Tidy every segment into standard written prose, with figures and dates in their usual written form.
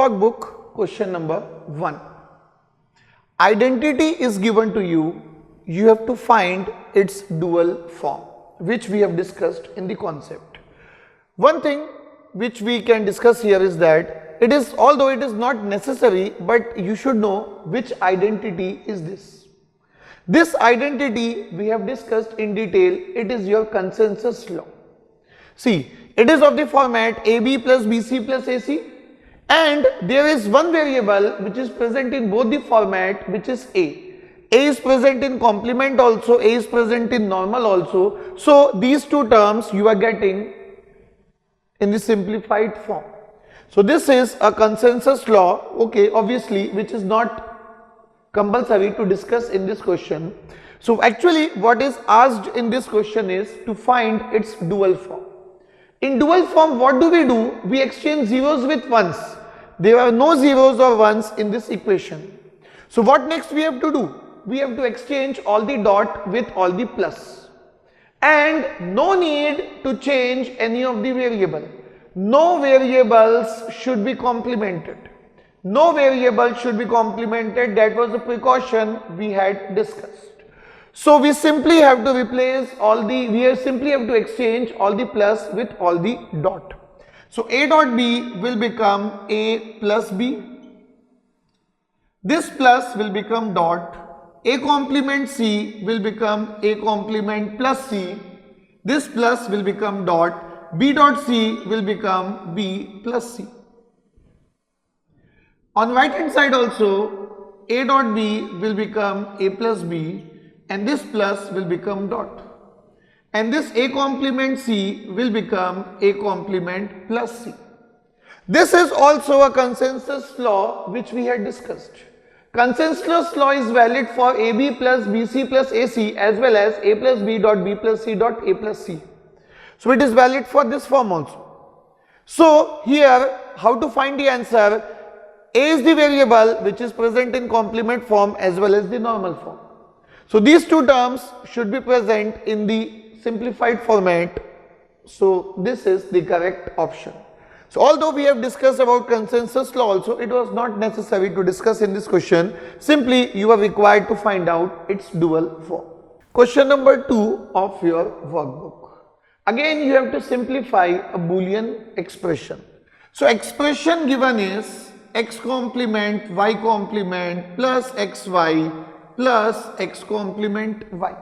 Workbook question number 1. Identity is given to you. You have to find its dual form, which we have discussed in the concept. One thing which we can discuss here is that it is, although it is not necessary, but you should know which identity is this. This identity we have discussed in detail. It is your consensus law. See, it is of the format AB plus BC plus AC, and there is one variable which is present in both the format, which is A. A is present in complement also, A is present in normal also. So these two terms you are getting in the simplified form. So this is a consensus law, okay, obviously, which is not compulsory to discuss in this question. So actually what is asked in this question is to find its dual form. In dual form, what do? We exchange zeros with ones. There are no zeros or ones in this equation. So what next we have to do? We have to exchange all the dot with all the plus. And no need to change any of the variable. No variables should be complemented. No variable should be complemented. That was the precaution we had discussed. So we simply have to replace all the, we simply have to exchange all the plus with all the dot. So A dot B will become A plus B. This plus will become dot. A complement C will become A complement plus C. This plus will become dot. B dot C will become B plus C. On right hand side also, A dot B will become A plus B, and this plus will become dot. And this A complement C will become A complement plus C. This is also a consensus law which we had discussed. Consensus law is valid for AB plus BC plus AC as well as A plus B dot B plus C dot A plus C. So it is valid for this form also. So here, how to find the answer? A is the variable which is present in complement form as well as the normal form. So these two terms should be present in the simplified format. So this is the correct option. So although we have discussed about consensus law also, it was not necessary to discuss in this question. Simply you are required to find out its dual form. Question number 2 of your workbook. Again you have to simplify a Boolean expression. So expression given is x complement y complement plus xy plus x complement y.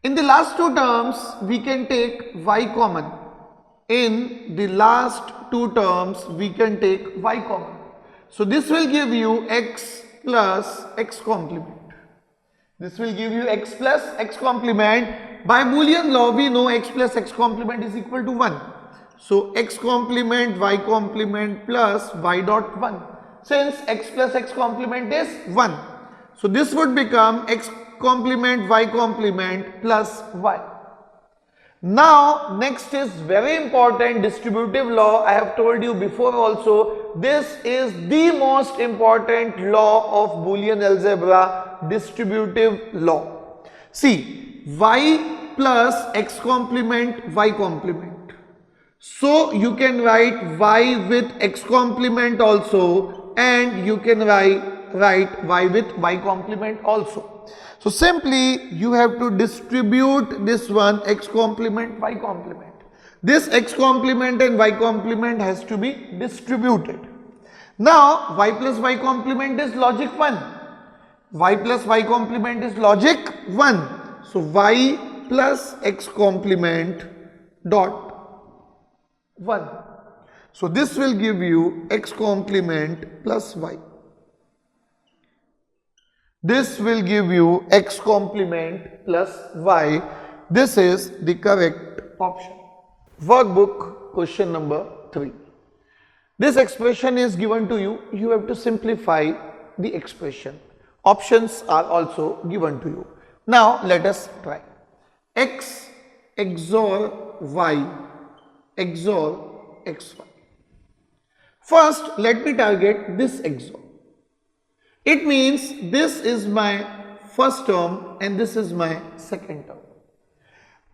In the last two terms, we can take y common. In the last two terms, we can take y common. So this will give you x plus x complement. This will give you x plus x complement. By Boolean law, we know x plus x complement is equal to 1. So x complement y complement plus y dot 1. Since x plus x complement is 1. So this would become x complement y complement plus y. Now next is very important distributive law. I have told you before also, this is the most important law of Boolean algebra, distributive law. See, y plus x complement y complement. So you can write y with x complement also, and you can write y with y complement also. So simply you have to distribute this one x complement y complement. This x complement and y complement has to be distributed. Now y plus y complement is logic 1. Y plus y complement is logic 1. So y plus x complement dot 1. So this will give you x complement plus y. This will give you x complement plus y. This is the correct option. Workbook question number 3. This expression is given to you. You have to simplify the expression. Options are also given to you. Now let us try. X XOR y XOR xy. First, let me target this XOR. It means this is my first term and this is my second term.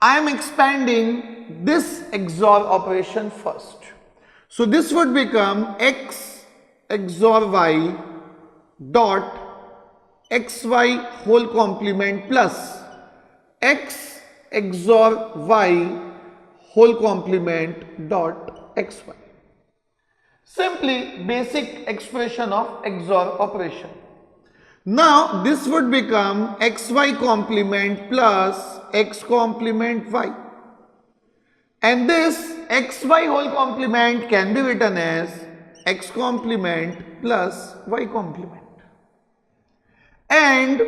I am expanding this XOR operation first. So this would become x XOR y dot xy whole complement plus x XOR y whole complement dot xy. Simply basic expression of XOR operation. Now this would become xy complement plus x complement y, and this xy whole complement can be written as x complement plus y complement, and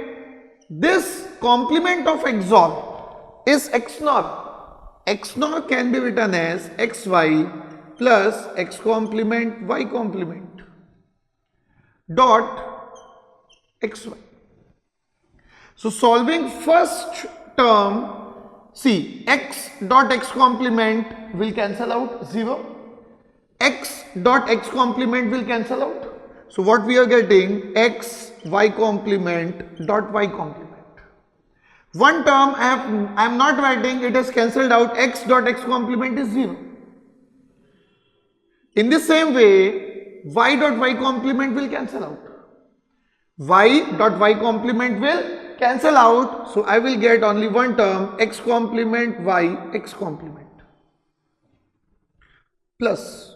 this complement of XOR is XNOR. XNOR can be written as xy plus x complement y complement dot xy. So solving first term, see, x dot x complement will cancel out 0, x dot x complement will cancel out. So what we are getting, x y complement dot y complement. One term I am not writing, it is cancelled out, x dot x complement is 0. In the same way, y dot y complement will cancel out. Y dot y complement will cancel out. So I will get only one term, x complement y x complement plus.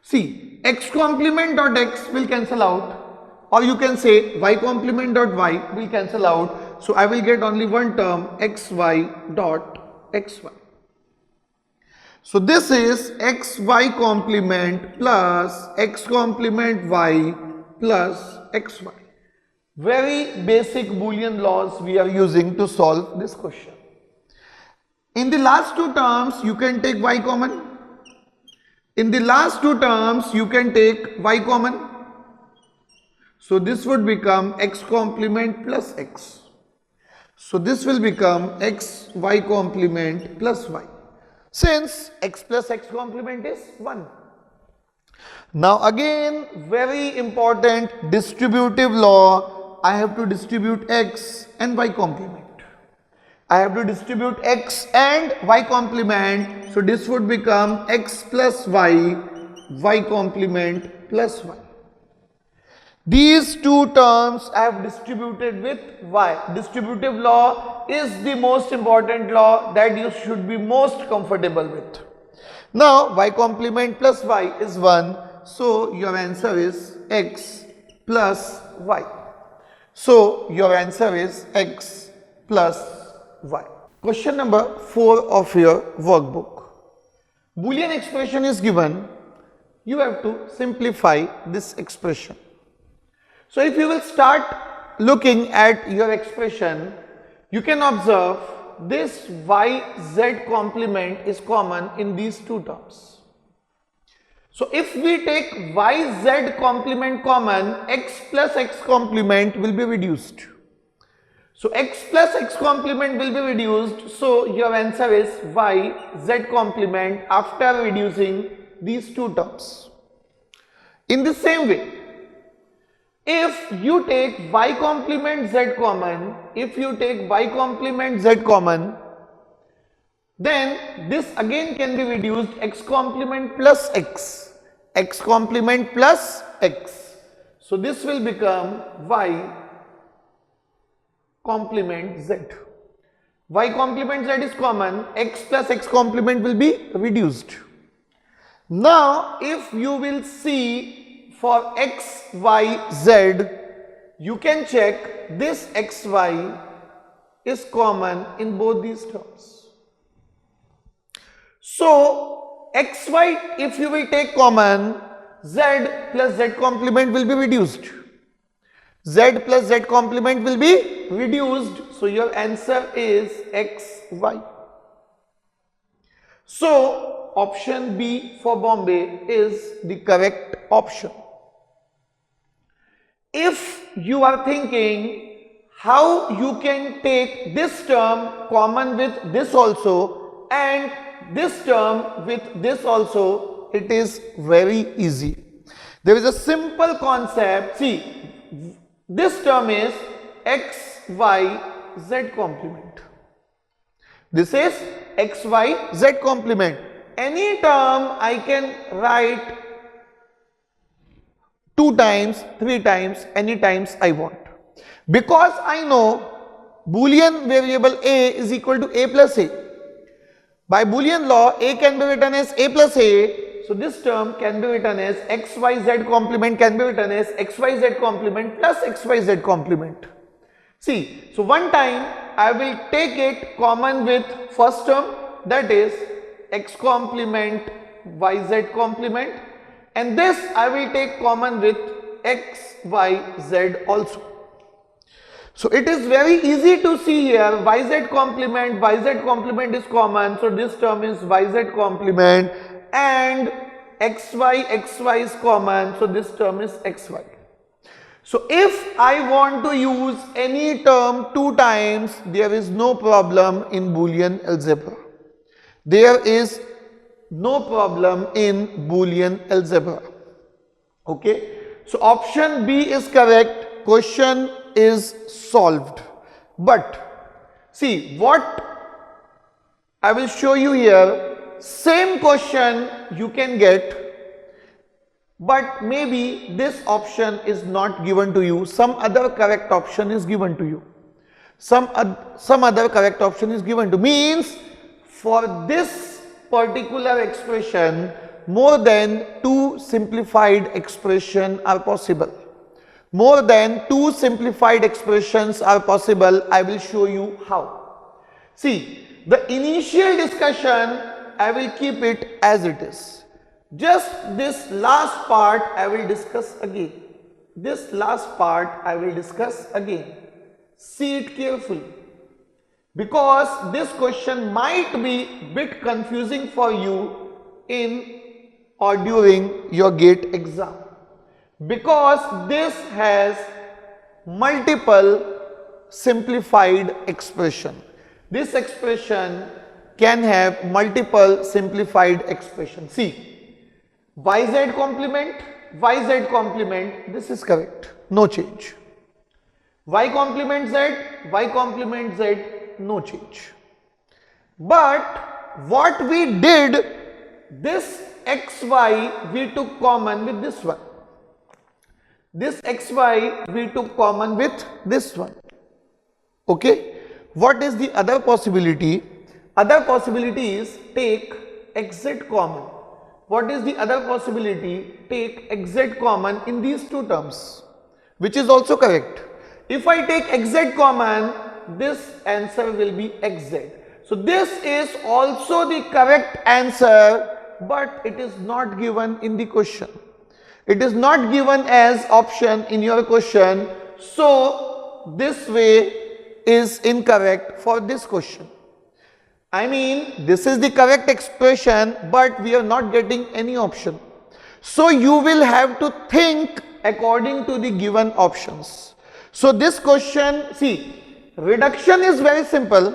See, x complement dot x will cancel out, or you can say y complement dot y will cancel out. So I will get only one term, xy dot xy. So this is xy complement plus x complement y plus xy. Very basic Boolean laws we are using to solve this question. In the last two terms you can take y common. In the last two terms you can take y common. So this would become x complement plus x. So this will become x y complement plus y, since x plus x complement is 1. Now again, very important distributive law, I have to distribute x and y complement. I have to distribute x and y complement. So this would become x plus y, y complement plus y. These two terms I have distributed with y. Distributive law is the most important law that you should be most comfortable with. Now y complement plus y is 1. So your answer is x plus y. So your answer is x plus y. Question number 4 of your workbook. Boolean expression is given. You have to simplify this expression. So if you will start looking at your expression, you can observe this yz complement is common in these two terms. So if we take yz complement common, x plus x complement will be reduced. So x plus x complement will be reduced. So your answer is yz complement after reducing these two terms. In the same way, if you take y complement z common, then this again can be reduced, x complement plus x, x complement plus x. So this will become y complement z. Y complement z is common, x plus x complement will be reduced. Now if you will see for x, y, z, you can check this xy is common in both these terms. So xy, if you will take common, z plus z complement will be reduced. Z plus z complement will be reduced. So your answer is xy. So option B for Bombay is the correct option. If you are thinking how you can take this term common with this also and this term with this also, it is very easy. There is a simple concept. See, this term is x, y, z complement. This is x, y, z complement. Any term I can write 2 times, 3 times, any times I want. Because I know Boolean variable a is equal to a plus a. By Boolean law, a can be written as a plus a. So this term can be written as xyz complement can be written as xyz complement plus xyz complement. See, so one time I will take it common with first term, that is x complement yz complement, and this I will take common with x, y, z also. So it is very easy to see here yz complement is common, so this term is yz complement, and xy is common, so this term is xy. So if I want to use any term 2 times, there is no problem in Boolean algebra. There is no problem in Boolean algebra. Okay. So option B is correct. Question is solved. But see what I will show you here, same question you can get, but maybe this option is not given to you, some other correct option is given to you. Some other correct option is given to, means for this particular expression more than 2 simplified expressions are possible. More than 2 simplified expressions are possible. I will show you how. See, the initial discussion I will keep it as it is. Just this last part I will discuss again. This last part I will discuss again. See it carefully, because this question might be bit confusing for you in or during your GATE exam, because this has multiple simplified expression. This expression can have multiple simplified expression. See, yz complement, this is correct, no change. Y complement z, no change. But what we did, this xy we took common with this one. This xy we took common with this one. Okay. What is the other possibility? Other possibility is take xz common. What is the other possibility? Take xz common in these 2 terms, which is also correct. If I take xz common, this answer will be xz. So this is also the correct answer, but it is not given in the question. It is not given as option in your question. So this way is incorrect for this question. I mean, this is the correct expression, but we are not getting any option. So you will have to think according to the given options. So this question, see, reduction is very simple,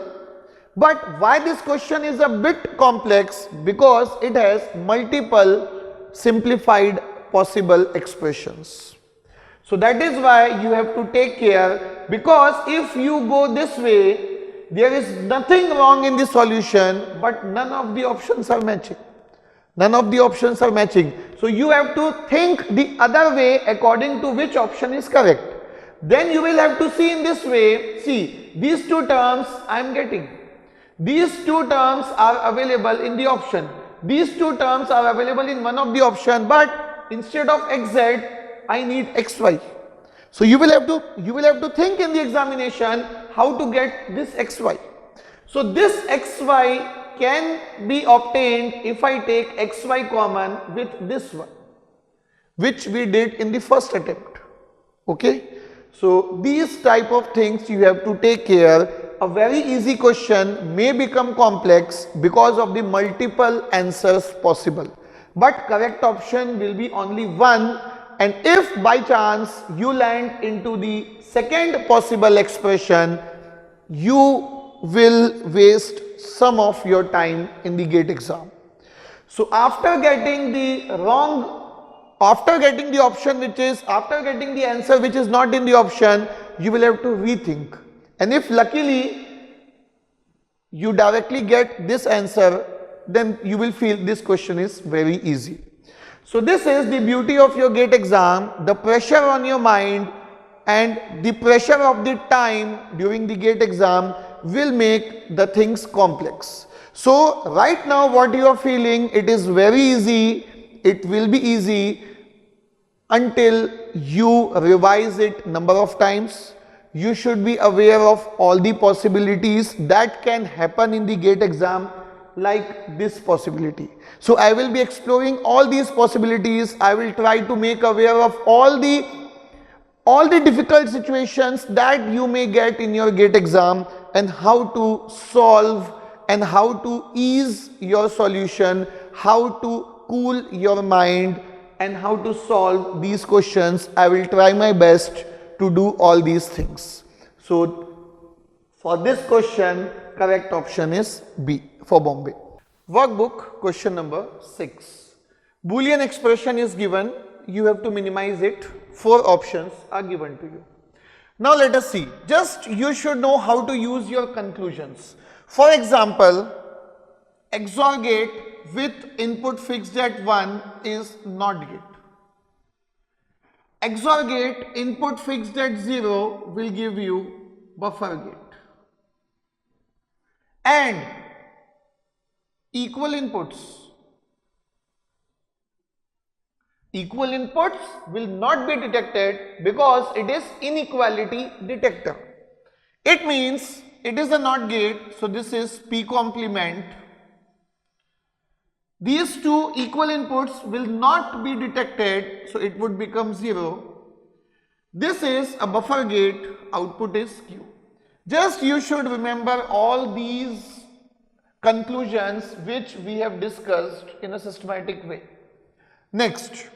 but why this question is a bit complex? Because it has multiple simplified possible expressions. So that is why you have to take care, because if you go this way, there is nothing wrong in the solution, but none of the options are matching. None of the options are matching. So you have to think the other way according to which option is correct. Then you will have to see in this way, see, these 2 terms I am getting. These 2 terms are available in the option. These 2 terms are available in one of the option, but instead of xz, I need xy. So you will have to think in the examination how to get this xy. So this xy can be obtained if I take xy common with this one, which we did in the first attempt. Okay. So these type of things you have to take care. A very easy question may become complex because of the multiple answers possible, but correct option will be only one. And if by chance you land into the second possible expression, you will waste some of your time in the GATE exam. So after getting the option which is, after getting the answer which is not in the option, you will have to rethink. And if luckily you directly get this answer, then you will feel this question is very easy. So this is the beauty of your GATE exam, the pressure on your mind and the pressure of the time during the GATE exam will make the things complex. So right now what you are feeling, it is very easy, it will be easy until you revise it number of times. You should be aware of all the possibilities that can happen in the GATE exam, like this possibility. So I will be exploring all these possibilities. I will try to make aware of all the difficult situations that you may get in your GATE exam and how to solve and how to ease your solution, how to cool your mind and how to solve these questions. I will try my best to do all these things. So for this question, correct option is B for Bombay. Workbook question number 6. Boolean expression is given. You have to minimize it. 4 options are given to you. Now let us see. Just you should know how to use your conclusions. For example, XOR gate with input fixed at 1 is NOT gate. XOR gate input fixed at 0 will give you buffer gate. And equal inputs will not be detected because it is inequality detector. It means it is a NOT gate, so this is P complement. These two equal inputs will not be detected, so it would become 0. This is a buffer gate, output is Q. Just you should remember all these conclusions which we have discussed in a systematic way. Next,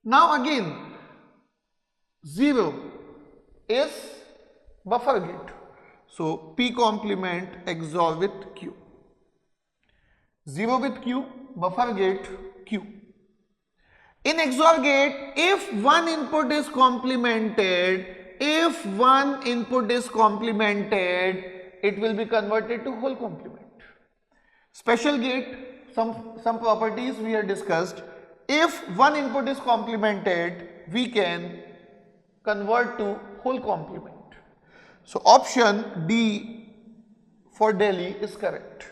now again 0 is buffer gate, so P complement XOR with Q. 0 with Q, buffer gate Q. In XOR gate, if one input is complemented, it will be converted to whole complement. Special gate, some properties we have discussed. If one input is complemented, we can convert to whole complement. So option D for Delhi is correct.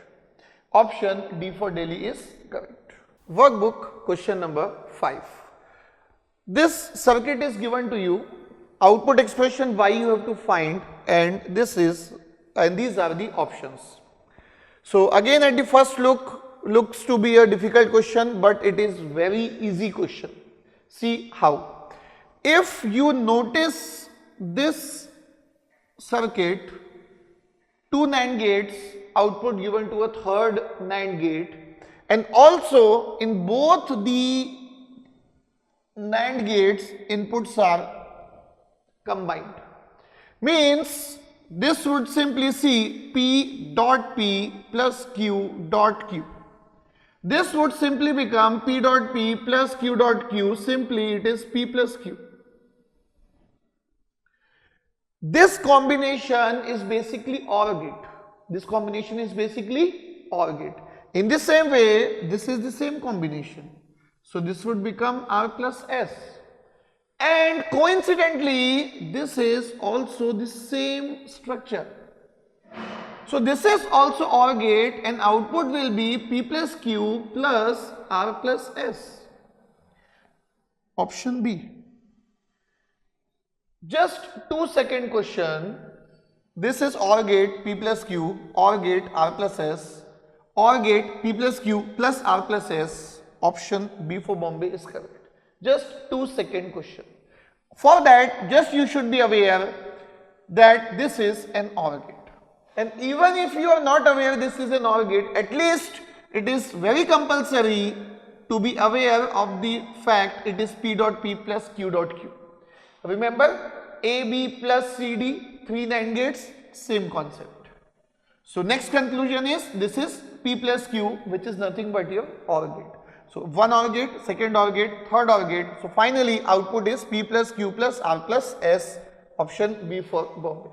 Option D for Delhi is correct. Workbook question number 5. This circuit is given to you. Output expression Y you have to find, and these are the options. So again at the first look, looks to be a difficult question, but it is very easy question. See how. If you notice this circuit, 2 NAND gates, output given to a third NAND gate, and also in both the NAND gates inputs are combined. Means this would simply see P dot P plus Q dot Q. This would simply become P dot P plus Q dot Q. Simply it is P plus Q. This combination is basically OR gate. This combination is basically OR gate. In the same way, this is the same combination. So this would become R plus S. And coincidentally, this is also the same structure. So this is also OR gate and output will be P plus Q plus R plus S. Option B. Just 2-second question. This is OR gate P plus Q, OR gate R plus S, OR gate P plus Q plus R plus S. Option B for Bombay is correct. Just 2-second question. For that, just you should be aware that this is an OR gate. And even if you are not aware this is an OR gate, at least it is very compulsory to be aware of the fact it is P dot P plus Q dot Q. Remember, A, B plus C, D, 3 NAND gates, same concept. So next conclusion is this is P plus Q, which is nothing but your OR gate. So one OR gate, second OR gate, third OR gate. So finally output is P plus Q plus R plus S. Option B for Bombay.